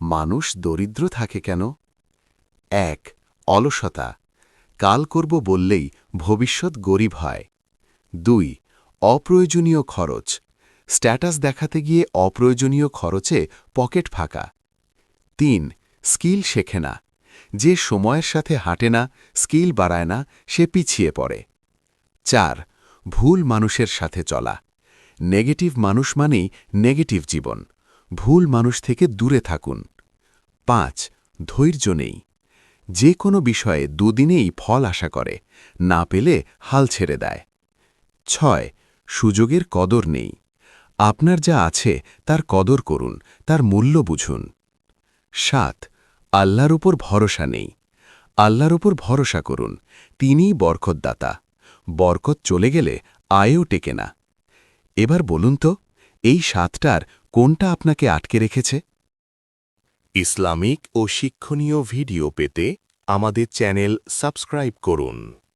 মানুষ দরিদ্র থাকে কেন? ১. অলসতা, কাল করব বললেই ভবিষ্যৎ গরিব হয়। ২. অপ্রয়োজনীয় খরচ, স্ট্যাটাস দেখাতে গিয়ে অপ্রয়োজনীয় খরচে পকেট ফাঁকা। ৩. স্কিল শেখে না, যে সময়ের সাথে হাঁটে না, স্কিল বাড়ায় না, সে পিছিয়ে পড়ে। ৪. ভুল মানুষের সাথে চলা, নেগেটিভ মানুষ মানেই নেগেটিভ জীবন, ভুল মানুষ থেকে দূরে থাকুন। ৫. ধৈর্য নেই, যে কোনো বিষয়ে দুদিনেই ফল আশা করে, না পেলে হাল ছেড়ে দেয়। ৬. সুযোগের কদর নেই, আপনার যা আছে তার কদর করুন, তার মূল্য বুঝুন। ৭. আল্লাহর উপর ভরসা নেই, আল্লাহর উপর ভরসা করুন, তিনিই বরকতদাতা, বরকত চলে গেলে আয়ও টেকে না। এবার বলুন তো, এই ৭টার কোনটা আপনাকে আটকে রেখেছে? ইসলামিক ও শিক্ষণীয় ভিডিও পেতে আমাদের চ্যানেল সাবস্ক্রাইব করুন।